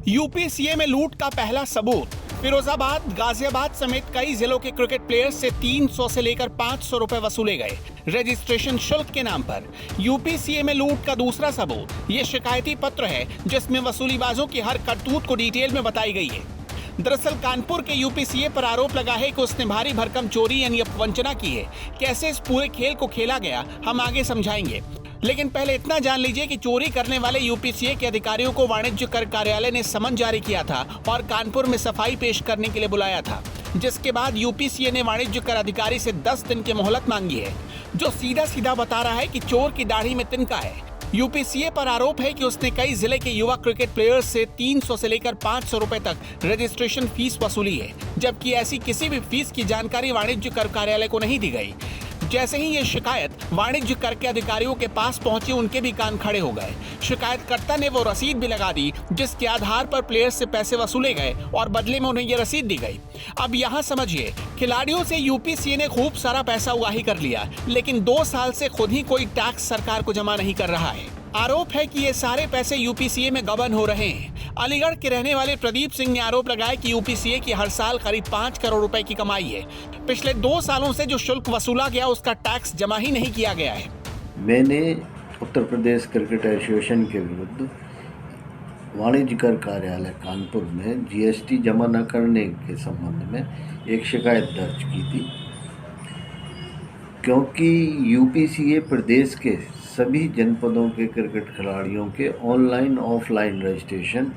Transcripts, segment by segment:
UPCA में लूट का पहला सबूत। फिरोजाबाद, गाजियाबाद समेत कई जिलों के क्रिकेट प्लेयर्स से 300 से लेकर 500 रुपए वसूले गए रजिस्ट्रेशन शुल्क के नाम पर। यूपीसीए में लूट का दूसरा सबूत ये शिकायती पत्र है जिसमें वसूलीबाजों की हर करतूत को डिटेल में बताई गई है। दरअसल कानपुर के यूपीसीए पर आरोप लगा है कि उसने भारी भरकम चोरी यानी अपवंचना की है। कैसे इस पूरे खेल को खेला गया हम आगे समझाएंगे, लेकिन पहले इतना जान लीजिए कि चोरी करने वाले यूपीसीए के अधिकारियों को वाणिज्य कर कार्यालय ने समन जारी किया था और कानपुर में सफाई पेश करने के लिए बुलाया था, जिसके बाद यूपीसीए ने वाणिज्य कर अधिकारी से 10 दिन की मोहलत मांगी है, जो सीधा सीधा बता रहा है कि चोर की दाढ़ी में तिनका है। यूपीसीए पर आरोप है कि उसने कई जिले के युवा क्रिकेट प्लेयर्स से 300 से लेकर 500 रुपए तक रजिस्ट्रेशन फीस वसूली है, जबकि ऐसी किसी भी फीस की जानकारी वाणिज्य कर कार्यालय को नहीं दी गई। जैसे ही ये शिकायत वाणिज्य कर के अधिकारियों के पास पहुंची, उनके भी कान खड़े हो गए। शिकायतकर्ता ने वो रसीद भी लगा दी जिसके आधार पर प्लेयर्स से पैसे वसूले गए और बदले में उन्हें ये रसीद दी गई। अब यहाँ समझिए, खिलाड़ियों से यूपीसीए ने खूब सारा पैसा उगाही कर लिया, लेकिन 2 साल से खुद ही कोई टैक्स सरकार को जमा नहीं कर रहा है। आरोप है कि ये सारे पैसे यूपीसीए में गबन हो रहे हैं। अलीगढ़ के रहने वाले प्रदीप सिंह ने आरोप लगाया कि यूपीसीए की हर साल करीब 5 करोड़ रुपए की कमाई है। पिछले 2 सालों से जो शुल्क वसूला गया उसका टैक्स जमा ही नहीं किया गया है। मैंने उत्तर प्रदेश क्रिकेट एसोसिएशन के विरुद्ध वाणिज्य कर कार्यालय कानपुर में जीएसटी जमा न करने के संबंध में एक शिकायत दर्ज की थी, क्योंकि यूपीसीए प्रदेश के सभी जनपदों के क्रिकेट खिलाड़ियों के ऑनलाइन ऑफलाइन रजिस्ट्रेशन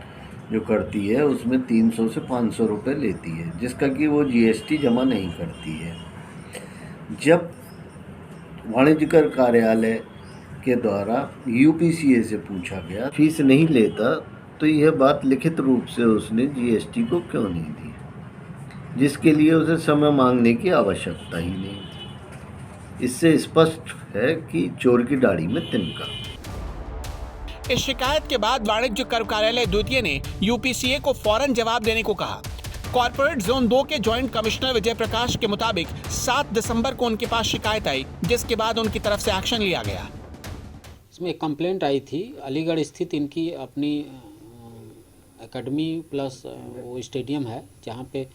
जो करती है उसमें 300 से 500 रुपये लेती है, जिसका कि वो जीएसटी जमा नहीं करती है। जब वाणिज्य कर कार्यालय के द्वारा यूपीसीए से पूछा गया फीस नहीं लेता, तो यह बात लिखित रूप से उसने जीएसटी को क्यों नहीं दी, जिसके लिए उसे समय मांगने की आवश्यकता ही नहीं थी। इससे स्पष्ट है कि चोर की दाढ़ी में तिनका। इस शिकायत के बाद वाणिज्य कर कार्यालय द्वितीय ने यूपीसीए को फौरन जवाब देने को कहा। कॉर्पोरेट जोन 2 के जॉइंट कमिश्नर विजय प्रकाश के मुताबिक 7 दिसंबर को उनके पास शिकायत आई, जिसके बाद उनकी तरफ से एक्शन लिया गया। इसमें एक कंप्लेंट आई थी, अलीगढ़ स्थित इनकी अपनी एकेडमी प्लस वो स्टेडियम है जहाँ पे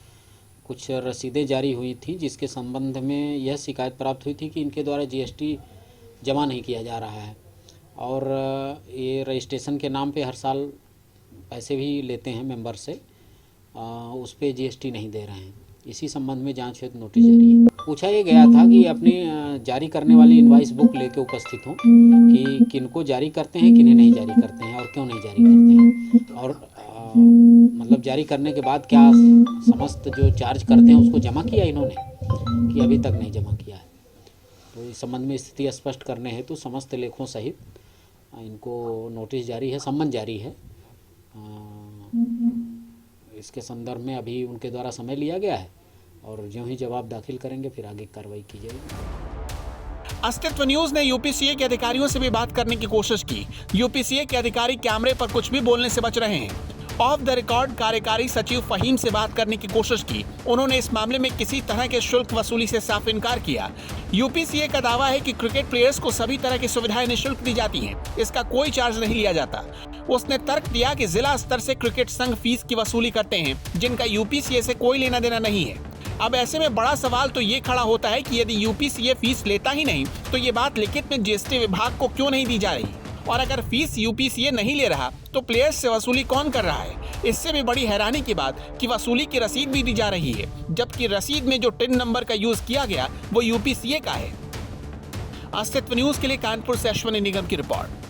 कुछ रसीदें जारी हुई थी, जिसके संबंध में यह शिकायत प्राप्त हुई थी कि इनके द्वारा जीएसटी जमा नहीं किया जा रहा है और ये रजिस्ट्रेशन के नाम पे हर साल पैसे भी लेते हैं मेंबर से, उस पे जीएसटी नहीं दे रहे हैं। इसी संबंध में जांच हेतु नोटिस जारी है। पूछा ये गया था कि अपनी जारी करने वाली इनवाइस बुक लेके उपस्थित हों कि किनको जारी करते हैं, किन्हें नहीं जारी करते हैं और क्यों नहीं जारी करते हैं, और मतलब जारी करने के बाद क्या समस्त जो चार्ज करते हैं उसको जमा किया इन्होंने कि अभी तक नहीं जमा किया है। तो इस संबंध में स्थिति स्पष्ट करने हेतु समस्त लेखों सहित इनको नोटिस जारी है, सम्मन जारी है। इसके संदर्भ में अभी उनके द्वारा समय लिया गया है और ज्यों ही जवाब दाखिल करेंगे फिर आगे कार्रवाई की जाएगी। अस्तित्व न्यूज ने यूपीसीए के अधिकारियों से भी बात करने की कोशिश की। यूपीसीए के अधिकारी कैमरे पर कुछ भी बोलने से बच रहे हैं। ऑफ द रिकॉर्ड कार्यकारी सचिव फहीम से बात करने की कोशिश की। उन्होंने इस मामले में किसी तरह के शुल्क वसूली से साफ इनकार किया। यूपीसीए का दावा है कि क्रिकेट प्लेयर्स को सभी तरह की सुविधाएं निःशुल्क दी जाती हैं, इसका कोई चार्ज नहीं लिया जाता। उसने तर्क दिया कि जिला स्तर से क्रिकेट संघ फीस की वसूली करते हैं, जिनका यूपीसीए से कोई लेना देना नहीं है। अब ऐसे में बड़ा सवाल तो ये खड़ा होता है कि यदि यूपीसीए फीस लेता ही नहीं तो ये बात लिखित में जीएसटी विभाग को क्यों नहीं दी जा रही, और अगर फीस यूपीसीए नहीं ले रहा तो प्लेयर्स से वसूली कौन कर रहा है। इससे भी बड़ी हैरानी की बात कि वसूली की रसीद भी दी जा रही है, जबकि रसीद में जो टिन नंबर का यूज किया गया वो यूपीसीए का है। अस्तित्व न्यूज के लिए कानपुर से अश्विनी निगम की रिपोर्ट।